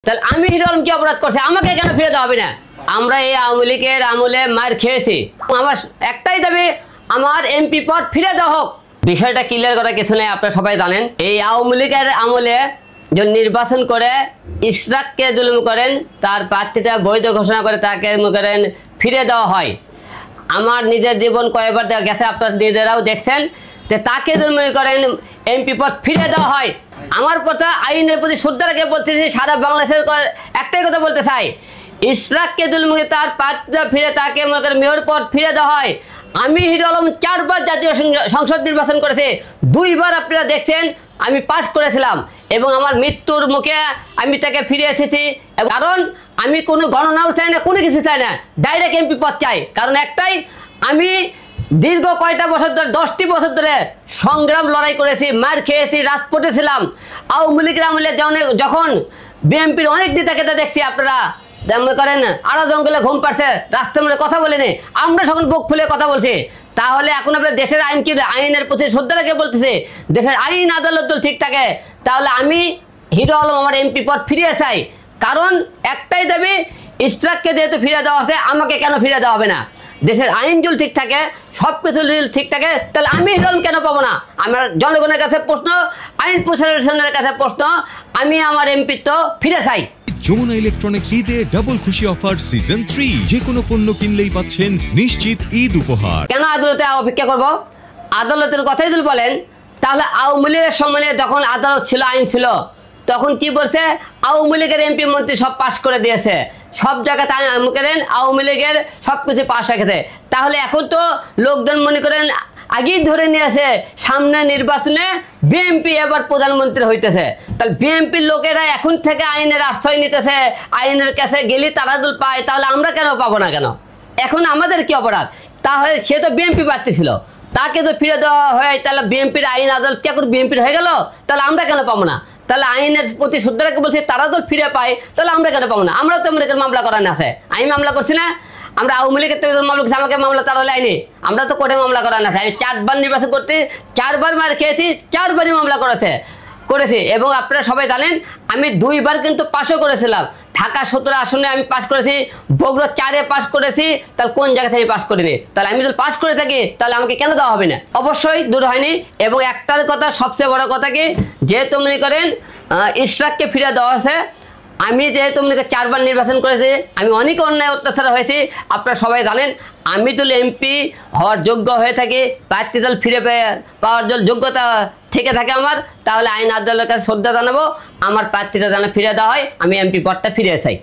তাহলে আমি হিরো আলম কি অপরাধ করছি, আমাকে কেন ফিরে দেওয়া হবে না? আমরা এই আওয়ামী লীগের আমলে মার খেয়েছি, আমার একটাই দাবি আমার এমপি পদ ফিরে দেওয়া হোক। বিষয়টা ক্লিয়ার করার কিছু নেই, আপনারা সবাই জানেন এই আওয়ামী লীগের আমলে যে নির্বাচন করে ইশরাককে জুলুম করেন, তার প্রার্থীটা বৈধ ঘোষণা করে তাকে করেন ফিরে দেওয়া হয়। আমার নিজের জীবন কয়েকবার দেওয়া গেছে, আপনার নিজেরাও দেখছেন যে তাকে জুলুম করেন এমপি পদ ফিরে দেওয়া হয়। আমার কথা আইনের প্রতি শ্রদ্ধা রেখে বলতেছি, সারা বাংলাদেশের একটাই কথা বলতে চাই, ইশরাককে জুলুম করে তার প্রার্থীটা ফিরে তাকে মনে করেন মেয়র পদ ফিরে দেওয়া হয়। আমি হিরো আলম 4 বার জাতীয় সংসদ নির্বাচন করেছি, 2 বার আপনারা দেখছেন আমি পাস করেছিলাম এবং আমার মৃত্যুর মুখে আমি তাকে ফিরে এসেছি। কারণ আমি কোনো গণনাও চাই না, কোনো কিছু চাই না, ডাইরেক্ট এমপি পদ চাই। কারণ একটাই, আমি দীর্ঘ কয়টা বছর ধরে 10টি বছর ধরে সংগ্রাম লড়াই করেছি, মার খেয়েছি, রাজপথে ছিলাম। আওয়ামী লীগের আমলে যখন বিএনপির অনেক নেতাকে দেখছি আপনারা মনে করেন আরো জঙ্গলে ঘুম পাচ্ছে, রাস্তার মধ্যে কথা বলেনি, আমরা সকল বুক ফুলে কথা বলছি। তাহলে এখন আপনার দেশের আইন কি, আইনের প্রতি শ্রদ্ধা রেখে বলতেছে দেশের আইন আদালত ঠিক থাকে, তাহলে আমি হিরো আলম আমার এমপি পদ ফিরিয়ে চাই। কারণ একটাই দাবি, ইশরাককে যেহেতু ফিরে দেওয়া আছে, আমাকে কেন ফিরে দেওয়া হবে না? দেশের আইন যদি ঠিক থাকে, সব কিছু যদি ঠিক থাকে, তাহলে আমি হিরো আলম কেন পাবো না? আমার জনগণের কাছে প্রশ্ন, আইন প্রশাসনের কাছে প্রশ্ন, আমি আমার এমপি তো ফিরে চাই। যমুনা ইলেকট্রনিক্স ঈদে ডাবল খুশি অফার সিজন 3, যে কোনো পণ্য কিনলেই পাচ্ছেন নিশ্চিত ঈদ উপহার। কেন আদালতে অপেক্ষা করব? আদালতের কথাই যদি বলেন, তাহলে আওয়ামী লীগের সময় যখন আদালত ছিল, আইন ছিল, তখন কি বলছে? আওয়ামী লীগের এমপি মন্ত্রী সব পাস করে দিয়েছে, সব জায়গাতে আওয়ামী লীগের সব কিছু পাস রেখেছে। তাহলে এখন তো লোকজন মনে করেন আগেই ধরে নিয়েছে সামনে নির্বাচনে বিএনপি এবার প্রধানমন্ত্রী হইতেছে। তাহলে বিএনপির লোকেরা এখন থেকে আইনের আশ্রয় নিতেছে, আইনের কাছে গেলে তারা দুল পায়, তাহলে আমরা কেন পাবো না? কেন এখন আমাদের কি অপরাধ? তাহলে সে তো বিএনপি প্রার্থী ছিল, তাকে তো ফিরে দেওয়া হয়, তাহলে বিএনপির আইন আদালত কে করে বিএনপির হয়ে গেল, তাহলে আমরা কেন পাবো না? তাহলে আইনের প্রতি শ্রদ্ধা রেখে বলছি তারা তো ফিরে পায়, তাহলে আমরা কেন পাবো না? আমরা তো মনে করেন মামলা করার আছে, আমি মামলা করছি না, আমরা আওয়ামী লীগের থেকে মামলা করছি, আমাকে মামলা তারা লাইনি, আমরা তো কোর্টে মামলা করার আছে। আমি 4 বার নির্বাচন করতে 4 বার মার খেয়েছি, 4 বারই মামলা করেছি এবং আপনারা সবাই জানেন আমি 2 বার কিন্তু পাশও করেছিলাম। ঢাকা 17 আসনে আমি পাস করেছি, বগুড়া 4-এ পাস করেছি, তাহলে কোন জায়গা থেকে পাস করিনি? তাহলে আমি যদি পাস করে থাকি, তাহলে আমাকে কেন দেওয়া হবে না? অবশ্যই দূর হয়নি। এবং একটার কথা, সবচেয়ে বড় কথা কি, যেহেতু মনে করেন ইশরাককে ফিরে দেওয়া আছে, আমি যেহেতু 4 বার নির্বাচন করেছি, আমি অনেক অন্যায় অত্যাচার হয়েছি, আপনারা সবাই জানেন। আমি তো এমপি হওয়ার যোগ্য হয়ে থাকি, প্রার্থী দল ফিরে পাওয়ার জন্য যোগ্যতা থেকে থাকে আমার, তাহলে আইন আদালতের কাছে শ্রদ্ধা জানাবো, আমার প্রার্থীটা যেন ফিরে দেওয়া হয়, আমি এমপি পদটা ফিরে চাই।